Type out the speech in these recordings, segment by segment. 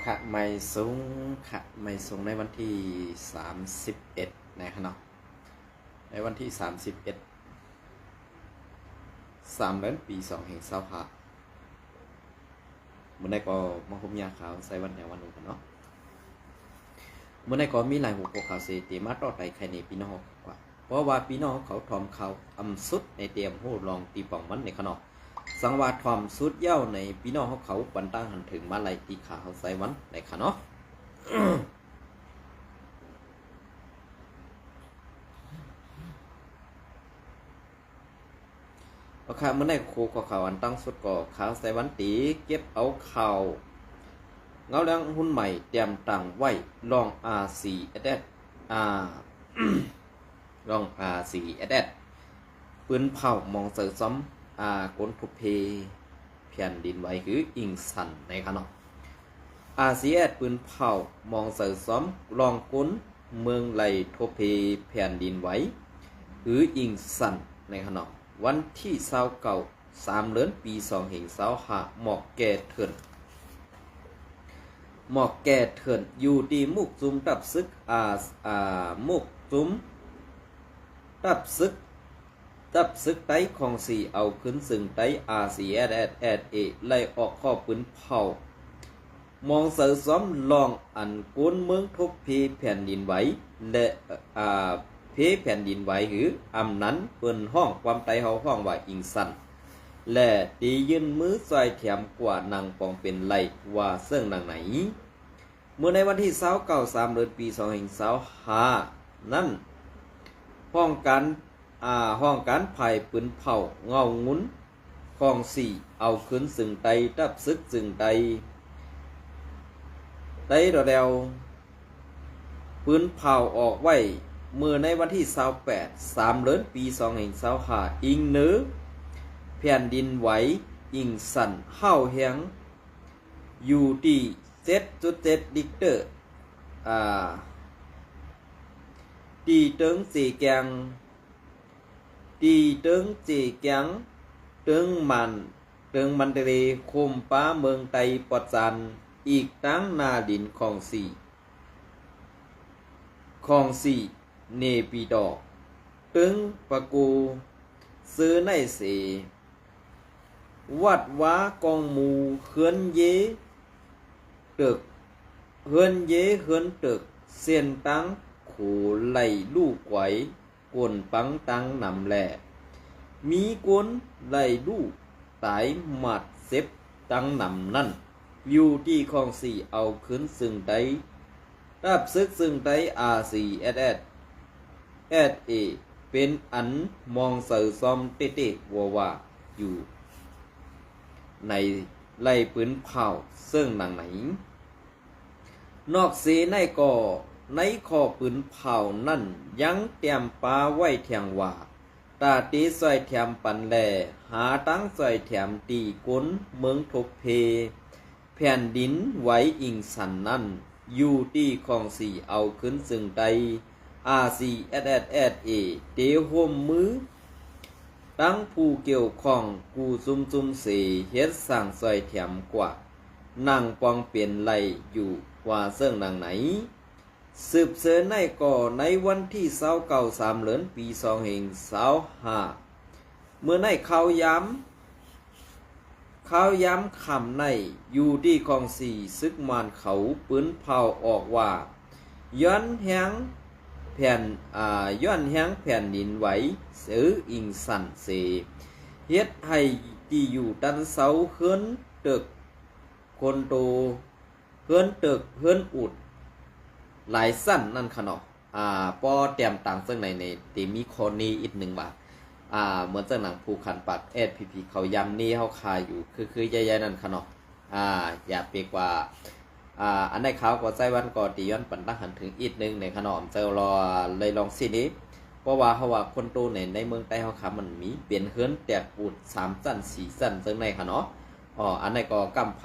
ค่ะไม่สูงค่ะไม่สูงในวันที่31นะครับเนาะในวันที่31 3 เดือนปี2แห่ง25เมื่อใดก็มาพบยาขาวใส่วันแนววันนู้นเนาะเมื่อใดก็มีหลายหัวข้อข่าวเสียตีมาต่อไปใครในพี่น้องกว่าเพราะว่าพี่น้องเขาทอมเขาอำสุดในเตรียมหูลองตีป่องมันในขนมสังวาทอมสุดเย้าในพี่น้องเขาปันตั้งหันถึงมาไล่ตีขาเขาใส่วันในขนมโอเคเมื่อในครูก็ข่าวอันตั้งสุดก็ข่าวใส่วันตีเก็บเอาข่าวเงาเรื่องหุ้นใหม่เตรียมตังไว้ลอง R4SS ลอง R4SS ปืนเผามองเสอซ้ำกลทุเพเพียนดินไว้คืออิงสันในขนม R4SS ปืนเผามองเสอซ้ำลองกลเมืองไหลทุเพเพียนดินไว้คืออิงสันในขนมวันที่29 3 เดือนปี2แห่ง25หมอกแก่เถินหมอกแก่เถินอยู่ที่มุกซุมตับซึกมุกซุมตับซึกไต้ของสี่เอาขึ้นซึ่งไต้ RCSSA ไล่ออกข้อปืนเผามองเสือซ้อมลองอันก้นเมืองทุบพีแผ่นดินไหวและเพแผ่นดินไหวหรืออำนั้นเปิ้นห้องความไตเฮาห้องว่าอิงสันและตียืนมือซอยแถมกว่านางปองเป็นไหลว่าเสื่องนางไหนเมื่อในวันที่29 3 เดือนปี2แห่ง25นั่นห้องการไผ่ปืนเผาเงางุ้นของสี่เอาขึ้นซึ่งไตตับซึกซึ่งไตดอเดวปืนเผาออกไว้เมื่อในวันที่28 3 เดือนปี2แห่ง25อิงเนื้อแผ่นดินไหวอิงสันเฮ้าแหงอยู่ที่ 7.7 ลิกเตอร์ตีเติงสีแกงตีเติงสีแกงเติงมันเตรีคมป้าเมืองไตปอดจันอีกตั้งนาดินของสี่เนปีดอกตึงปะกูซื้อในเสวัดว้ากองมูเฮือนเยตึกเฮือนเยเฮือนตึกเสียนตั้งขูไหลลูกไหวกวนปังตั้งนำแหล่มีกวนไหลลูกตายหมัดเซฟตั้งนำนั่นอยู่ที่ของสี่เอาขึ้นซึ่งไดรับซึกซึ่งได RCSS SA เป็นอันมองเสือซอมเตๆว่าอยู่ในไล่ปืนเผาซึ่งหนังไหนนอกเสียในคอปืนเผานั่นยังเตรียมปลาไว้เทียงว่าตาตีซอยแถมปันแลหาตั้งซอยแถมตีก้นเมืองทบเพแผ่นดินไหวอิงสันนั่นอยู่ที่ของสี่เอาขึ้นซึ่งใดRCSSA เตห่มมือตั้งผู้เกี่ยวข้องกูซุ่มเสเฮ็ดสั่งซอยแถมกว่านั่งปองเปลี่ยนไหลอยู่ว่าเสื่องนางไหนสืบเสนในวันที่29 3 เดือนปี2แห่ง25เมื่อในข่าวย้ำคำในอยู่ที่ของสี่ซึกมานเขาปืนเผาออกว่าย้อนแหงแผ่นดินไหวซื้ออิงสันเสเฮ็ดให้ที่อยู่ตันเสาเฮือนตึกคนโตเฮือนตึกเฮือนอุดหลายสั้นนั่นค่ะเนาะปอเตรียมต่างซึ่งในตีมีคนนี้อีกหนึ่งบาทเหมือนจากหนังภูคันปักSPPเขายำนี่เขาคาอยู่คือใหญ่ๆนั่นค่ะเนาะอย่าเปีกว่าอันในข่าวก็ใจวันก่อนตีย้อนปันตั้งหันถึงอีกนึงในขนมเจอรอเลยลองสินี้เพราะว่าคนโตในเมืองใต้เขาขามันมีเปลี่ยนเฮือนแตกปูด3 สั้น 4 สั้นซึ่งในค่ะเนาะอันในก็กำไพ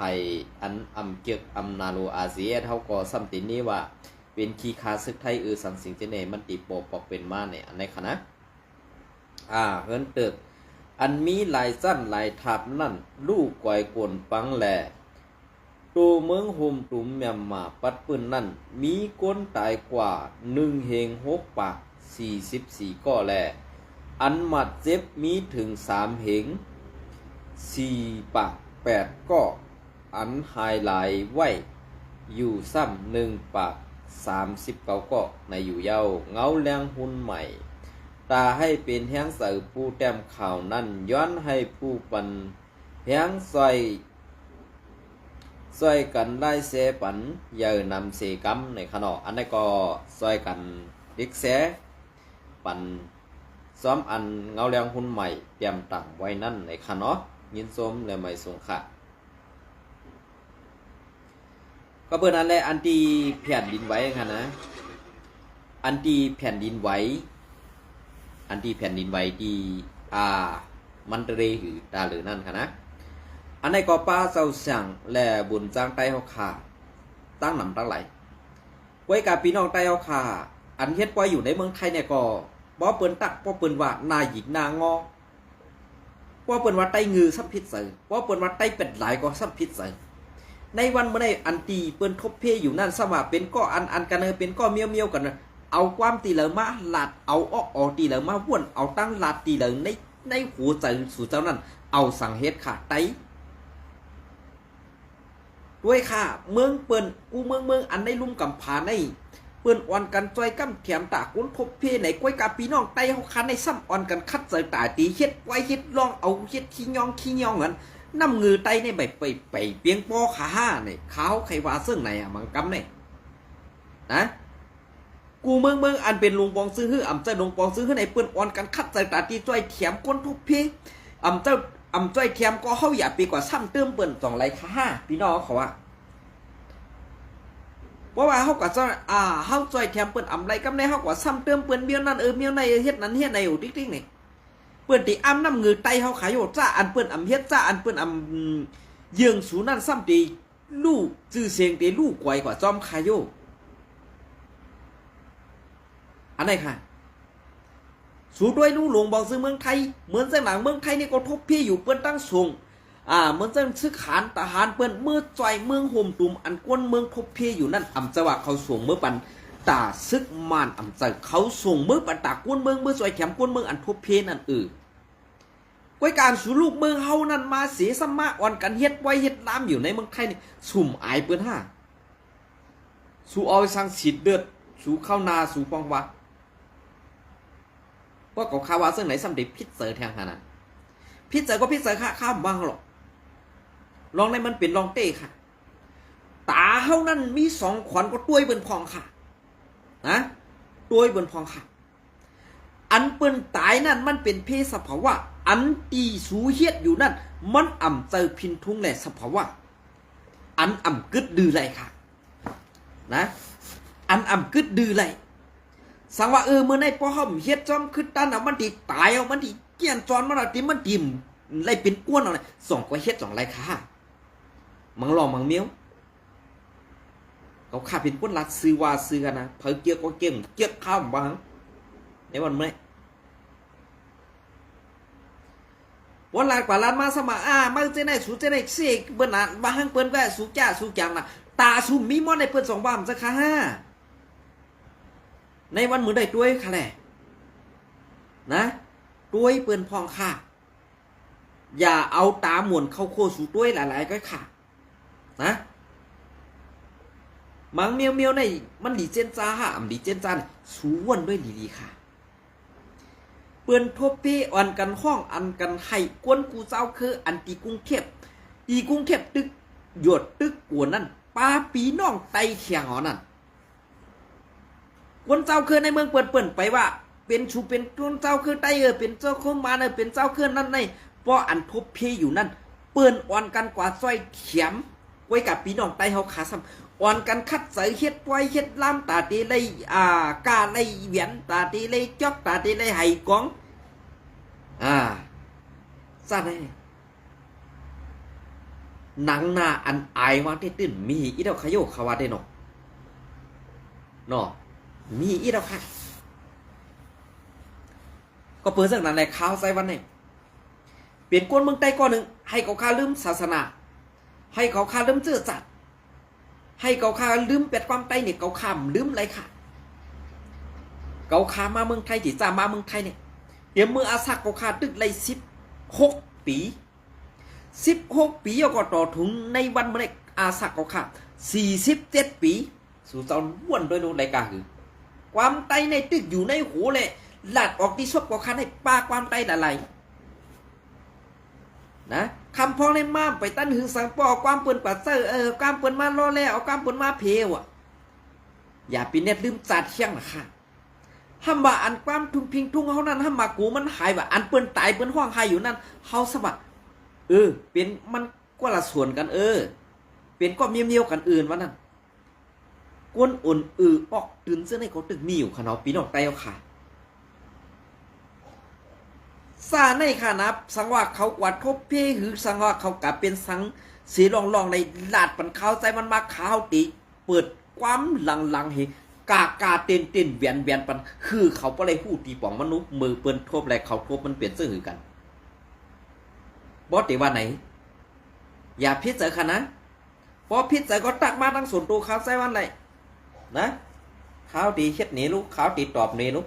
อันอำเกียกอำนาโลอาเซียเขาก็ซ้ำตินี้ว่าเป็นคีคาซึกไทยสังสิงเจเนมันตีโปปอกเป็นมาเนี่ยอันในค่ะนะเฮือนตึกอันมีหลายสั้นหลายทับนั่นลูกไกวกวนปังแหล่ ตูเมืองโฮมตุ่มแม่มมาปัดปืนนั่นมีก้นตายกว่า1เฮง6ปาก44ก้อแลอันหมัดเจ็บมีถึง3เหง4ปาก8ก้ออันหายหลายไว้อยู่ซ้ำ1ปาก39ก้อในอยู่เย้าเงาแรงหุ่นใหม่ตาให้เป็นแห้งใส่ผู้แต้มข่าวนั่นย้อนให้ผู้ปันแห้งซอยกันได้เสปันเยอนำเสกำในขณะอันนี้ก็ซอยกันดิกเสปันซ้อมอันเงาแรงหุ่นใหม่เตรียมตั้งไว้นั่นในขณะยินส้มและไม่สงค่ะก็เปิดอันแรกอันตีแผ่นดินไหวค่ะนะอันตีแผ่นดินไหวอันตีแผ่นดินไหวดีมันเรหือดาหรือนั่นค่ะนะอันในก็ป้าเจ้าสั่งและบุญจ้างไต้เฮาขาตั้งหนำตั้งไหลไว้กับพี่น้องไต้เฮาขาอันเฮ็ดไว้อยู่ในเมืองไทยเนี่ยก็บ่เปิ้นตักบ่เปิ้นว่านายหญิงนางอบ่เปิ้นว่าไต้งือสัมพิษเสยบ่เปิ้นว่าไต้เป็ดหลายก็สัมพิษเสยในวันเมื่อใดอันตีเปิ้นทบเพอยู่นั่นสมาเป็นก็อันกันเป็นก็เมียวๆกันเอาความตีเหลอมาหลัดเอาออกตีเหลอมาว่นเอาตั้งหลัดตีเหลอในหัวใจสู่เจ้านั้นเอาสังเฮ็ดค่ะไต้ด้วยค่ะเมืองเปิ้นกูเมืองอันได้ลุ่มกำผาในเปิ้นอ่อนกันจอยกำแถมตากุ้นทบเพไหนก้อยกาพี่น้องไต้เฮาคันในซ้ำอ่อนกันคัดใส่ตาตีเฮ็ดไว้เฮ็ดลองเอาเฮ็ดขี้ยองงั้นน้ำงือไต้ในใบไปเปียงปอขาห้าเนี่ยเขาใครว่าซึ่งไหนมังกำเนี่ยนะกูเมืองอันเป็นลุงปองซื้อฮื้ออำใจลุงปองซื้อฮื้อในเปิ้นอ่อนกันคัดใส่ตาตีจอยแถมก้นทบเพอำจ้อยแถมก็เฮาอย่าปีกว่าซ้ำเติมเปิ้น2ไหลขาห้าพี่น้องเขาว่าเพราะว่าเฮาก็จะเฮาจ้อยแถมเปิ้นอำไรกำในเฮาก็ซ้ำเติมเปิ้นเมียวนั่นเมียวในเฮ็ดนั้นเฮ็ดในอยู่ติ๊กๆนี่เปิ้นที่น้ำงือไตเฮาขายโยจ้าอันเปิ้นอำเฮ็ดจ้าอันเปิ้นอำเยืองสูนั่นซ้ำตีลูกจื้อเสียงตีลูกไกวกว่าจอมขายโยอันไหนค่ะสูด้วยนู่หลวงบอกซื้อเมืองไทยเหมือนเส้นหลังเมืองไทยนี่ก็ทบพี่อยู่เปิ้นตั้งส่งเหมือนเส้นซื้อขานทหารเปิ้นเมื่อจ่อยเมืองห่มตุ่มอันกวนเมืองทบพี่อยู่นั่นอำจะว่าเขาส่งเมื่อปันตาซึกมานอำจะเขาส่งเมื่อปันตากวนเมืองเมื่อจ่อยแถมกวนเมืองอันทบพี่นั่นก้อยการสู่ลูกเมืองเฮานั่นมาเสียสมาอ่อนกันเฮ็ดไว้เฮ็ดล้ำอยู่ในเมืองไทยนี่สุ่มอายเปิ้นห้าสู่เอาสังสิทธิ์เดือดสู่เข้านาสู่ปองวะเพราะเขาข่าวว่าซึ่งไหนสำเร็จพิษเสอแทงขนาดพิษเสอก็พิษเสอข้ามบ้างหรอกลองในมันเป็นลองเต้ค่ะตาเฮานั่นมี2ขวัญก็ต้วยเบิ่นพองค่ะนะต้วยเบิ่นพองค่ะอันเปิ้นตายนั่นมันเป็นเพศสภาวะอันตีสูเฮ็ดอยู่นั่นมันอ่ำเจอพินทุงแหละสภาวะอันอ่ำกึดดื้อไรค่ะนะอันอ่ำกึดดื้อไรสังว่าเมื่อในพ่อเฮาเฮ็ดจอมคือตันมันติตายเอามันติเกี้ยนจอนมันติมันติ่มไรเป็นก้วนเอาเลย2กว่าเฮ็ด2ไรค่ะมังลองมังเมียวเขาฆ่าเป็นก้นรัดซื้อว่าซื้อกันนะเผาเกี่ยวก็เกี่ยงเกี่ยวข้าวบ้างในวันเมื่อวันหลายกว่าล้านมาสมามาเจไหนสูเจไหนเสกเบิ้นบางเปิ้นก็สูจ้าสูจังนะตาสูมีมอนในเปิ้น2บ้ามสักค่ะในวันมื้อใดด้วยค่ะแหละนะด้วยเปิ้นพองค่ะอย่าเอาตาหมุนเข้าโคสูด้วยหลายๆก็ค่ะนะมังเมียวในมันดีเจนจ้าฮะดีเจนจานสูวนด้วยดีๆค่ะเปิ้นทบเป้อ่อนกันห้องอันกันให้กวนกูเจ้าคืออันตีกรุงเทพตึกหยดตึกกวนนั่นป้าปีน้องไตเถียงหอนั่นกวนเจ้าคือในเมืองเปิ้นไปว่าเป็นชูเป็นกวนเจ้าคือไตเป็นเจ้าคงมาเป็นเจ้าคือนั่นในเพราะอันทบเป้อยู่นั่นเปิ้นอ่อนกันกว่าซอยเข็มไว้กับปีน้องไตเฮาขาซ้ำอ่อนกันคัดใส่เฮ็ดไว้เฮ็ดล้ำตาตีเลยกาเลยเหวียนตาตีเลยจอกตาตีเลยไหกองซะได้หนังหน้าอันอายว่าที่ตื่นมีอีดอกขยโยขาวาได้เนาะมีอีดอกค่ะก็เปิดสักนั้นแหละข่าวใส่วันนี้เปลี่ยนกวนเมืองใต้ก้อนหนึ่งให้เขาฆ่าลืมศาสนาให้เขาฆ่าลืมเจือจัด ให้เกาคาลืมเป็ดความไตเนี่ยเกาคามลืมอะไรค่ะเกาคามาเมืองไทยที่จะมาเมืองไทยเนี่ยเดี๋ยวมืออาซักเกาคาตึกเลย16 ปี16 ปีเอาก็ต่อถึงในวันเมื่ออาซักเกาคา47 ปีสู่ตอนว้วนโดยโดนรายการคือความไตในตึกอยู่ในหูเลยหลัดออกที่ชอบเกาคาให้ปาความไตละลายนะคำพ้องในม้ามไปตั้นหึงสังปอความเปิ่นปัดเซอร์ความเปิ่นมาล้อแล้วเอาความเปิ่นมาเพวอ่ะอย่าปีเน็ตลืมจัดเที่ยงนะค่ะห้ามว่าอันความทุ่งพิงทุ่งเขานั้นห้ามมากูมันหายว่าอันเปิ่นตายเปิ่นห้องหายอยู่นั่นเขาสบะเป็นมันก็ละส่วนกันเป็นก็เมียวกันอื่นวะนั่นกวนอ่นออกตื่นเสื้อในเขาตึกมีอยู่ขนาดปีนออกไตเอาค่ะซาในขนาดสังว่าเขากวาดทบเพหือสังว่าเขากลับเป็นสังสีลองในลาดปันเขาใจมันมาขาวตีเปิดความหลังเฮกาเต้นเวียนปันคือเขาก็เลยหู้ตีป่องมนุษย์มือเปิ้นทบอะไรเขาทบมันเปลี่ยนเสื้อหือกันบอสเตว่าไหนอย่าพิจารณาพอพิจารก็ตักมาทั้งส่วนตัวเขาใจวันไรนะเขาตีเช็ดหนีลูกเขาตีตอบหนีลูก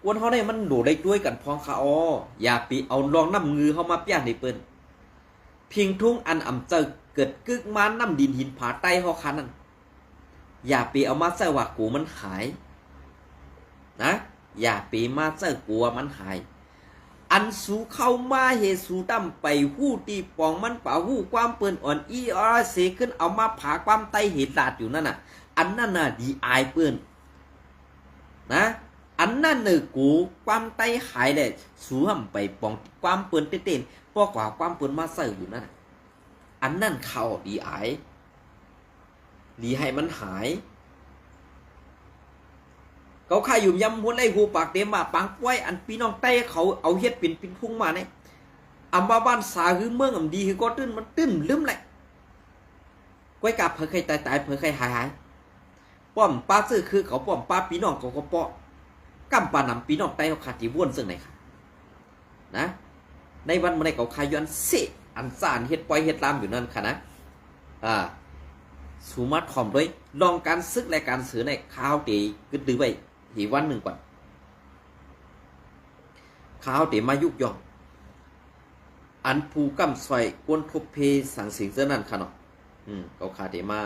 วนเขาเนี่ยมันดูได้ด้วยกันพองเขาอย่าปีเอาลองน้ำมือเขามาเปี้ยนในเปิ้นพิงทุ่งอันอ่ำเจอเกิดกึกมาน้ำดินหินผาไตเขาคันนั่นอย่าปีเอามาเจอว่ากูมันหายนะอย่าปีมาเจอกลัวมันหายอันสูเข้ามาเหสูตั้มไปหู้ตีปองมันป่าหู้ความเปิ้นอ่อนเสขึ้นเอามาผาความไตเหตุลาดอยู่นั่นน่ะอันนั่นน่ะดีอายเปิ้นนะอันนั่นเนอกูความไตหายเลยสูห่ำไปปองความเปิ้นเต้นพอกว่าความเปิ้นมาเสิร์อยู่นั่นอันนั่นเขาดีอายดีให้มันหายเขาขายอยู่ยำหัวไล่หูปากเต็มมาปังป้วยอันพี่น้องไต้เขาเอาเฮ็ดเป็นพุ่งมาเนี่ยอำบ้านสาคือเมืองอำดีคือก็ตื้นมันตื้นลืมแหละก้อยกับเผยใครตายเผยใครหายป้อมป้าซื้อคือเขาป้อมป้าพี่น้องเขาก็ป้อกำปานำพี่น้องไต้เขาขาดที่ว่นซึ่งไหนค่ะนะในวันเมื่อไรเขาขายย้อนเสอันสานเฮ็ดปล่อยเฮ็ดลามอยู่นั่นค่ะนะสูมัดขอมด้วยลองการซึกและการซื้อในข้าวตีกึดดื้อไปอีกวันหนึ่งก่อนข้าวตีมายุกยองอันภูกำซอยกวนทบเพสังสิงเจ้านั่นค่ะเนาะเขาขาตีมา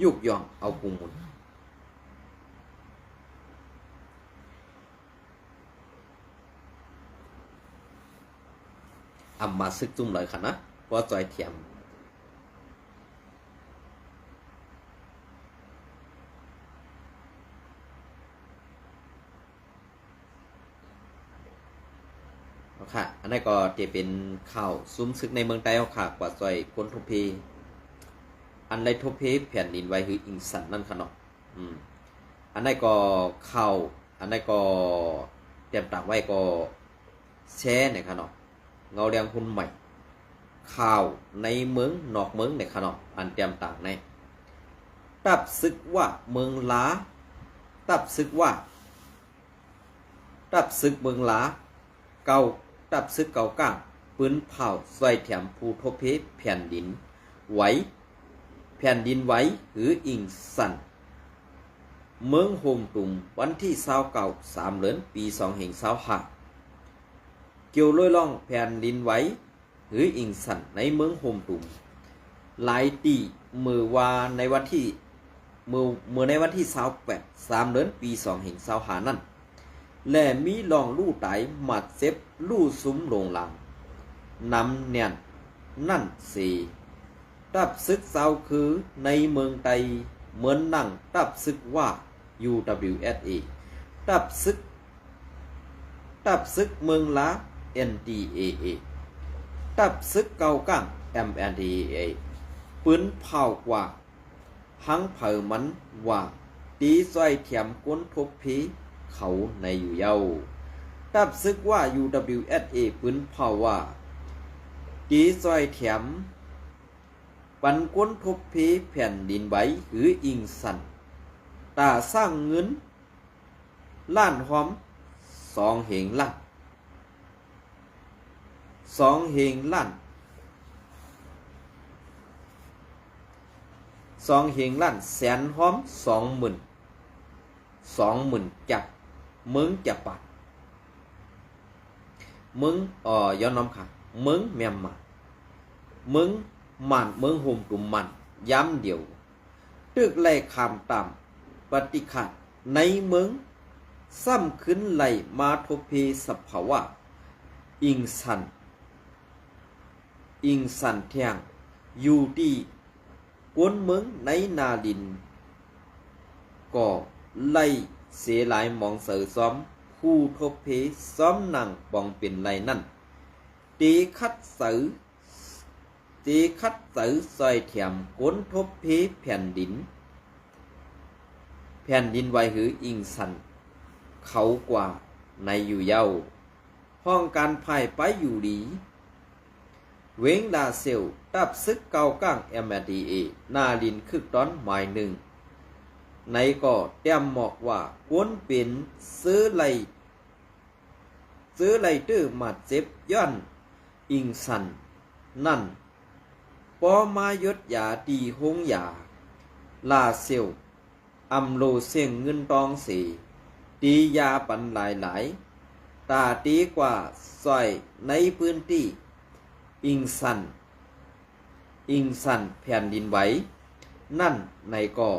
ยุกยองเอาปูมุนมาซึกจุ่มเลยค่ะนะเพราะจอยเทียมค่ะอันนี้ก็จะเป็นข่าวซุ้มซึกในเมืองไต้ค่ะกว่าซอยคนทบเพอันไรทบเพแผ่นดินไว้คืออิงสันนั่นค่ะเนาะอันนี้ก็ข่าวอันนี้ก็เตรียมต่างไว้ก็แช่เนี่ยค่ะเนาะเงาแดงหุ่นใหม่ข่าวในเมืองนอกเมืองเนี่ยค่ะเนาะอันเตรียมต่างในตับซึกว่าเมืองล้าตับซึกเมืองล้าเก่าตับซึกเก่าก้างปืนเผาซอยแถมภูทบเพแผ่นดินไหวหรืออิงสันเมืองโฮมตุ่มวันที่29 เดือนปี2525เกี่ยวลอยล่องแผ่นดินไหวหรืออิงสันในเมืองโฮมตุ่มหลายตีมือวาในวันที่ในวันที่3 เดือนปี2525นั่นและมีลองลู่ไตหมัดเซฟลู่ซุ้มลงหลังนำเนียนนั่นสีตับซึกเศร้าคือในเมืองไตเหมือนนั่งตับซึกว่า UWSA ตับซึกเมืองล้า NDAA ตับซึกเก่าก้าง MNDAA ปืนเผากว่าหังเผามันว่าตีซอยเทียมก้นทบพีเขาในอยู่เย้าตับซึกว่า UWSA ปืนเผาว่าตีซอยเทียมปันก้นทบพีแผ่นดินไหวหรืออิงสันตาสร้างเงินล้านหอม2 เหงล้าน2 เหงล้าน 2เหงล้านแสนหอม20,000จักมึงจะปัดมึงย้อนน้ำค่ะมึงแม่มมามึงมันมึงห่มตุ่มมันย้ำเดียวตึกไล่คำต่ำปฏิขัดในมึงซ้ำขึ้นไหลมาทเพสภาวะอิงสันแทงอยู่ที่กวนมึงในนาดินก็ไล่เสียหลายมองเสือซ้อมผู้ทบเพซ้อมนั่งปองเป็นไรนั่นตีคัดเสือซอยแถมกวนทบเพแผ่นดินไว้หืออิงสันเขากว่าในอยู่เย้าห้องการภายไปอยู่ดีเวงดาเซลตับซึกเกาก้าง MLDA นาลินคึกต้อนหมายหนึ่งในก็แต้มหมอกว่ากวนเป็นซื้อไหลตื้อมาเจ็บย้อนอิงสันนั่นปอมายศยาตีหงยาลาเซลอำโลเสียงเงินตองสีตียาปันหลายตาตีกว่าซอยในพื้นที่อิงสันแผ่นดินไหวนั่นในก็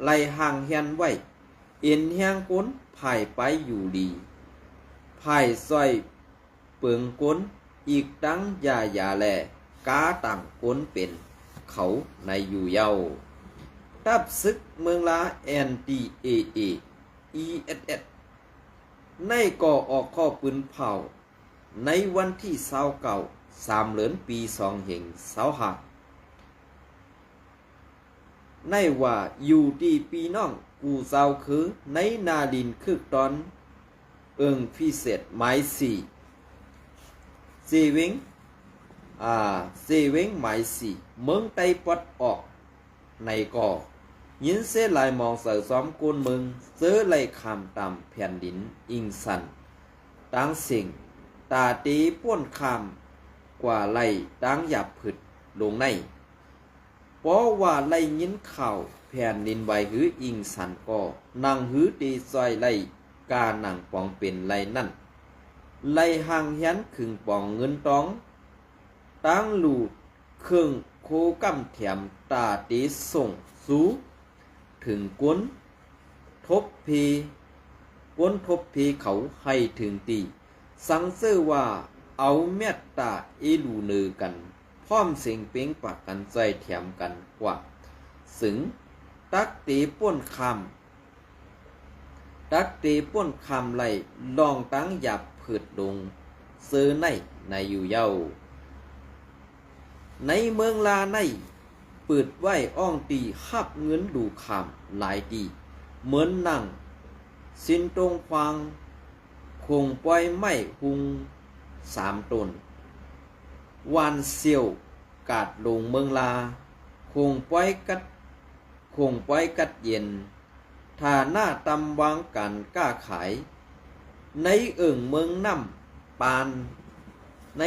ไล่ห่างเฮียนไว้เอ็นแห้งก้นภายไปอยู่ดีภายซอยเปิงก้นอีกตั้งยาแลกาต่างก้นเป็นเขาในอยู่เย้าตับซึกเมืองลา NDAA ESS ในก่อออกข้อปืนเผาในวันที่29 3 เดือนปี2เหง25ในว่าอยู่ที่ปีน้องกูเศร้าคือในนาดินคึกตอนพิเศษหมาย4เซเวงหมาย4เมืองไต้ปัดออกในก่อยินเสลายมองเสือซ้อมกุนเมืองเสือไล่คำตามแผ่นดินอิงสันตั้งสิ่งตาตีป้วนคำกว่าไล่ตั้งหยับผึดลงในเพราะว่าไล่ยินข่าวแผ่นดินไหวหืออิงสันก็นางหือตีซอยไล่กาหนังปองเป็นไล่นั่นไล่ห่างเฮียนขึงปองเงินตองตั้งหลูดเครื่องโคกำแถมตาตีส่งสูถึงก้นทบพีเขาให้ถึงตีสังเสื้อว่าเอาเมตตาลูเนือกันพร้อมเสียงเป้งปากกันใจแถมกันกว่าสึงตักตีป้นคำไหลลองตั้งหยับผืดลงซื้อในอยู่เย้าในเมืองลาในเปิดไว้อ้องตีหับเงินดูคำหลายตีเหมือนนั่งสินตรงฟังคงปล่อยไม้หุง3 ต้นวานเซียวกาดลงเมืองลาคงปล่อยกัดเย็นถ้าหน้าตำวางกันกล้าขายในเมืองน้ำปานใ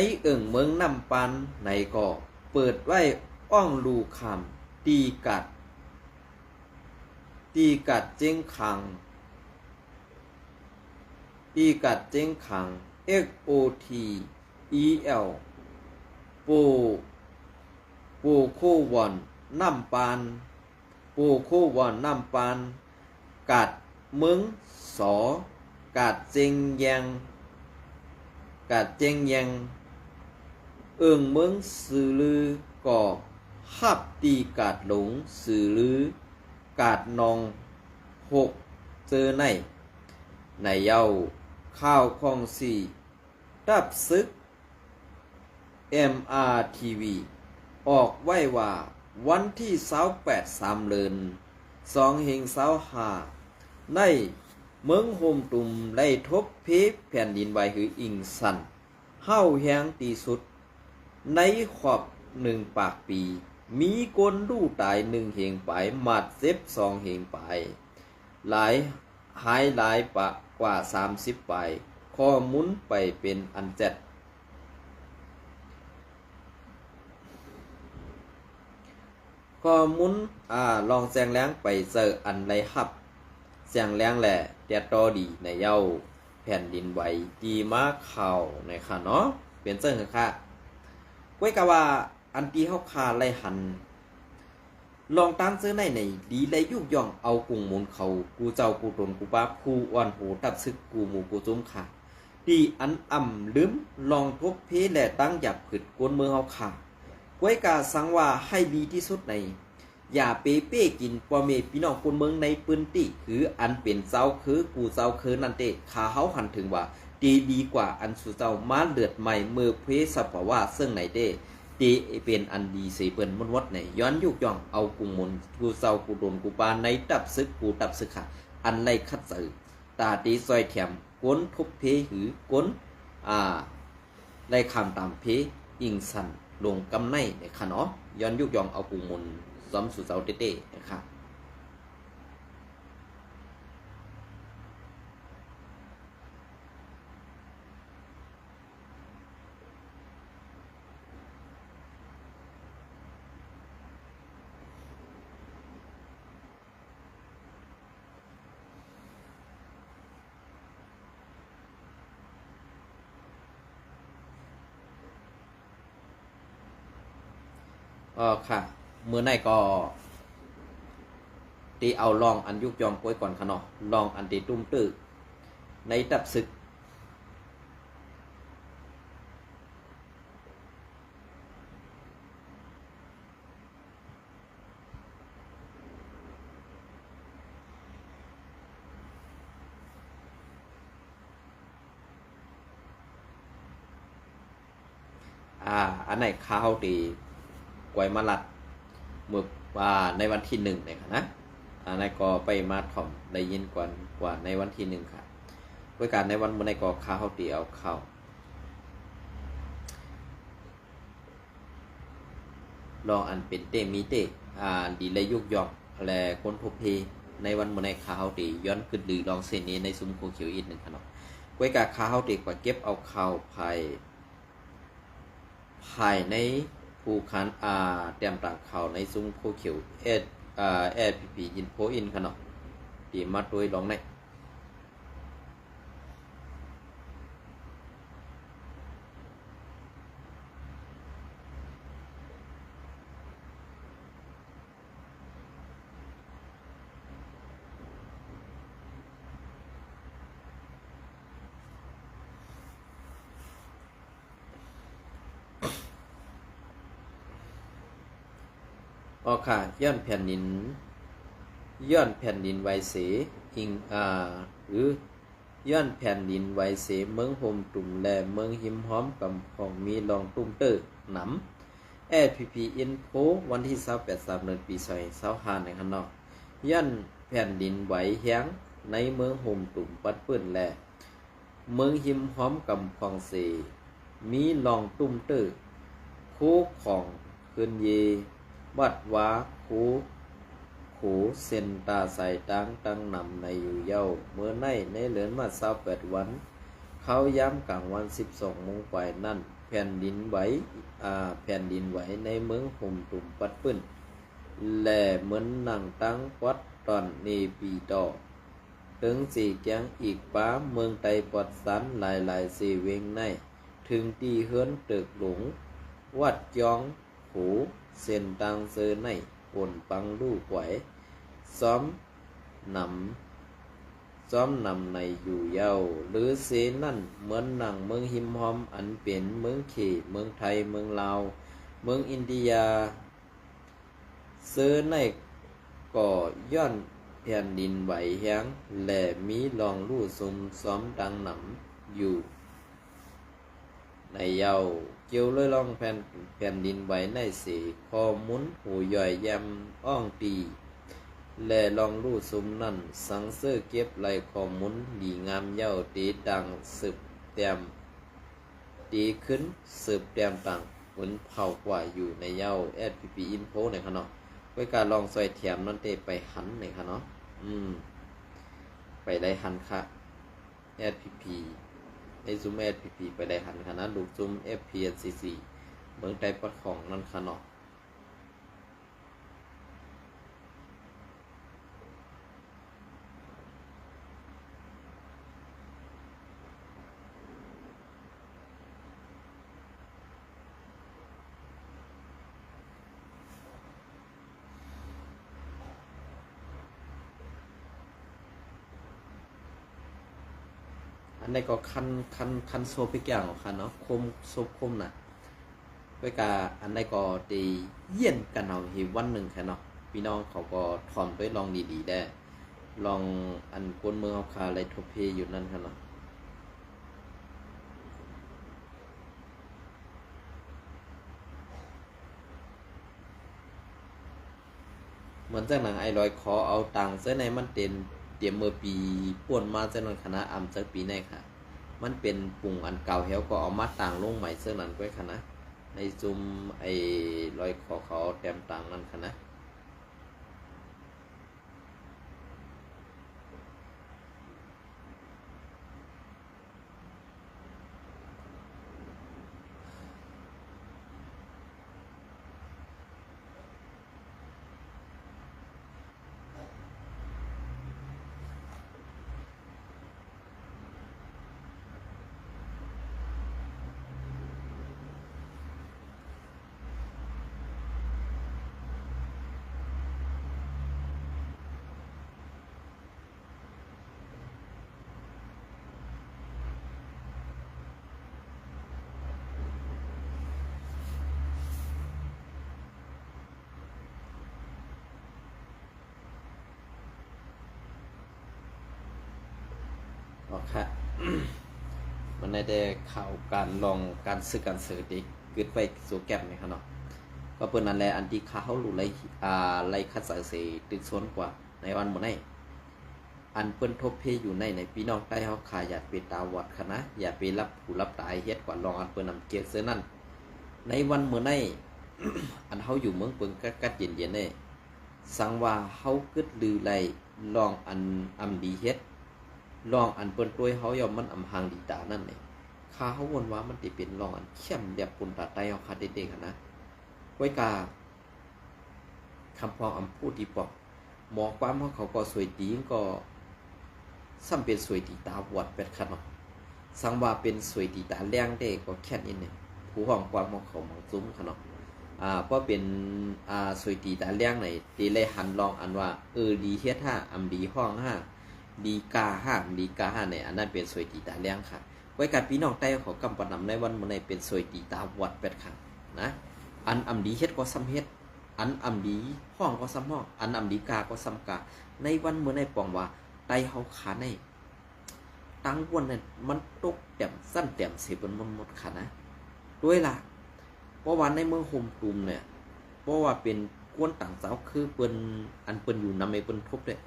นก็เปิดไว้อ้องลูคำตีกัดเจ้งขังXOTEL โปโควอนน้ำปานกัดเมืองสอกัดเจงแยงเมืองสื่อลือก่อหับตีกาดหลงสื่อลือกาดนอง6เจอในเย้าข้าวของตับซึก MRTV ออกไว้ว่าวันที่28 3 เดือน2เหง25ในเมืองโฮมตุ่มได้ทบเพแผ่นดินไหวหืออิงสันเฮาแหงตีสุดในขอบ1 ปากปีมีคนดูตาย1เหงไปมาดเจ็บ2เหงไปหลายปะกว่า30ไปข้อมุนไปเป็นอันเจ็ด ก็หมุนลองแซงแรงไปเจออันไรฮับแซงแรงแหละเตียตอดีในเย้าแผ่นดินไหวดีมากเข่าในค่ะเนาะเป็นเจ้งค่ะก้วยกะว่าอันตีเฮาคาไรหันลองตั้งซื้อในดีไรยุกย่องเอากุ้งหมุนเขากูเจ้ากูตนกูป้าผู้อ่อนโหตับซึกกูหมูกูจุ้มค่ะดีอันอ่ำลืมลองทบเพแหละตั้งหยับผึดกวนมือเฮาค่ะก้วยกาสังว่าให้ดีที่สุดในอย่าเป้เป้กินปอเมพี่น้องคนเมืองในปืนติคืออันเป็นเจ้าคือกูเจ้าคือนั่นเตขาเฮาหันถึงว่าดีกว่าอันสุเจ้ามาเลือดใหม่เมื่อเพสภาวะซึ่งไหนเด้ดีเป็นอันดีเสเปิ้นมันวัดไหนย้อนยุกย่องเอากุมมนกูเจ้ากูโดนกูปาในตับซึกกูตับซึกค่ะอันไรคัดสือตาตีซอยแถมก้นทุบเพหือก้นได้คำตามเพอิงสันลงกำไนในค่ะเนาะย้อนยุกย่องเอากุมมนซ้อมสู่เสาเต้ๆนะครับค่ะเมื่อไหนก็ตีเอาลองอันยุกยองป่วยก่อนค่ะเนาะลองอันตีตุ้มตื้อในตับศึกอันไหนข้าวตีกวยมาลัดเมื่อในวันที่1เนี่ยค่ะนะอันไหนก็ไปมาถ่อมได้ยินกว่าในวันที่1ค่ะด้วยการในวันเมื่อไหนก็ข้าวตีเอาข้าวลองอันเป็นเตมีเตดีเลยยุกยองอะไรคนทบเพในวันเมื่อไหนข้าวตีย้อนขึ้นหรือลองเส้นนี้ในซุ้มโคเขียวอีก1ค่ะเนาะด้วยการข้าวตีกว่าเก็บเอาข้าวภายในภูคันเตรียมต่างเขาในซุ้มโคเขียวพีอินโพอินค่ะเนาะตีมาโดยลองในค่ะย้อนแผ่นดินไหวเสอิงหรือย้อนแผ่นดินไหวเสเมืองโฮมตุ่มแลเมืองหิมหอมกำของมีลองตุ้มเตอร์หนำพีอินโพวันที่28 เดือนปี2025ในข้างนอกย้อนแผ่นดินไหวแห้งในเมืองโฮมตุ่มปัดปื้นแลเมืองหิมหอมกำของเสมีลองตุ้มเตอร์โคของคืนเยวัดว้าขูเซนตาใส่ตั้งนำในอยู่เย้าเมื่อในเหลือนมา28 วันเขาย้ำกลางวัน12 โมงไปนั่นแผ่นดินไหวในเมืองห่มตุ่มปัดปื้นแหล่เหมือนนั่งตั้งวัดตอนเนปีต่อถึงสี่แกงอีกป้าเมืองไตปอดสันหลายสีเวงในถึงตีเฮือนตึกหลงวัดยองขูเส้นตังเซอในปนปังลู่ไหวซ้อมนำในอยู่เย้าหรือเสนั่นเหมือนหนังเมืองหิมหอมอันเป็นเมืองเขเมืองไทยเมืองลาวเมืองอินเดียเซอในก่อย้อนแผ่นดินไหวแห้งและมีลองลู่ซุมซ้อมดังหนำอยู่ในเย้าเกี่ยวเลยลองแผ่นดินไหวในสีคอมุนหูย่อยยำอ้องตีและลองรู้ซุมนั่นสังเสอเก็บไหลคอมุนดีงามเย้าตีดังสืบแต้มตีขึ้นสืบแต้มต่างเหมือนเผากว่าอยู่ในเย้าพีอินโพในค่ะเนาะด้วยการลองซอยแถมนั่นเตไปหันในค่ะเนาะไปได้หันค่ะพีในซูมพีไปได้หันค่ะนะดูซูมFPSCC เมืองไทยประของนั่นค่ะเนาะ นใดก็คันโซไปแก่งของคันเนาะคมโซคมน่ะไปกาอันใดก็ได้เยี่ยนกันเอาเฮวันหนึ่งแค่เนาะพี่น้องเขาก็ถอนไปลองดีๆได้ลองอันกวนเมืองเอาคาอะไรทบเพอยู่นั่นค่ะเนาะเหมือนจากหนังไอรอยขอเอาตังค์เส้นในมันเต็นเตรียมเมื่อปีป่วนมาเส้นนั้นคณะอัมจากปีในค่ะมันเป็นปุ่งอันเก่าเฮวก็เอามาต่างลงใหม่เส้นนั้นไว้ค่ะนะในจุมไอรอยขอเขาเต็มตังนั่นค่ะนะออกค่ะ มันได้ข่าวการลองการซื้อการเสิร์ชดิเกิดไปสู่แก็บไหมครับเนาะก็เปิ้นนั่นแหละอันที่เขารู้ไรคัดสรรเสตึกโซนกว่าในวันมื้อนี้อันเปิ้นทบเพอยู่ในพี่น้องใต้เฮาขาอย่าไปตาวัดคณะอย่าไปรับผู้รับตายเฮ็ดกว่าลองอันเปิ้นนำเกียรติเสื้อนั่นในวันมื้อนี้ อันเฮาอยู่เมืองเปิงกัดเย็นๆนี่สังว่าเฮาคิดลือไรลองอันอำดีเฮ็ดลองอันเปิ้นตัวยเฮายอมมันอำหางดีตานั่นนี่ข้าเฮาวนว่ามันสิเป็นลองอันเข้มแบบปุ่นตาใต้เฮาคาเด็กๆนะไว้กาคำพองอำพูดที่ปอกหมอความเขาก็สวยดีก็ซ้ำเป็นสวยดีตาบวดเป็ดคันเนาะสังว่าเป็นสวยดีตาแรงได้ก็แค่นี้เนี่ยผู้ห้องความของเขาหมองซุ้มคันเนาะเพราะเป็นสวยดีตาแรงไหนตีเลยหันลองอันว่าดีเฮ็ด5อำดีห้อง5ดีกา5ดีกา5เนี่ยอันนั้นเป็นสวยดีตาแรงค่ะไว้กับพี่น้องใต้เขากำปนำในวันมื้อนี้เป็นสวยดีตาบวดเป็ดคันนะอันอำดีเฮ็ดก็ซ้ำเฮ็ดอันอำดีห้องก็ซ้ำห้องอันอำดีกาก็ซ้ำกาในวันมื้อนี้ปองว่าไตเฮาขาในตั้งวันนั้นมันตกแต้มสั้นแต้มสิเป็นหมดค่ะนะด้วยล่ะเพราะว่าในเมืองโฮมตุมเนี่ยเพราะว่าเป็นกวนต่างสาวคือเปิ้นอันเปิ้นอยู่นำให้เปิ้นทบเลย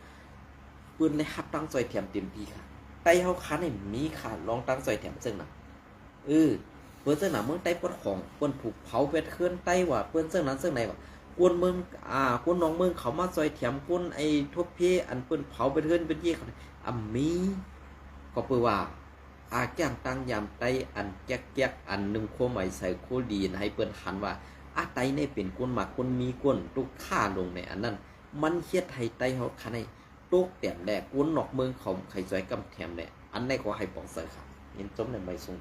เปิ้นเลยรับตั้งซอยแถมเต็มที่ค่ะไตเฮาขาในมีค่ะลองตั้งซอยแถมซึ่งน่ะเปิ้นซึ่งน่ะเมืองไต้เปิ้นของเปิ้นถูกเผาเป็ดเคลื่อนไต้ว่าเปิ้นซึ่งนั้นซึ่งไหนว่ากวนเมืองกวนน้องเมืองเขามาซอยแถมกวนไอ้ทบเพอันเปิ้นเผาเป็ดเคลื่อนเป็นยี่เขามีก็เปิ้นว่าแก้มตั้งยามไตอันแก๊กอันนึงโคใหม่ใส่โคดีให้เปิ้นหันว่าไตนี่เป็นกวนมาคนมีกวนตุกฆ่าลงในอันนั้นมันเฮ็ดให้ไตเฮาคันให้ตุกแต้มแดกกวนนอกเมืองเขาไข่ซอยกำแถมแหละอันนี้ก็ให้ปองเสยครับเห็นจมในใบทรง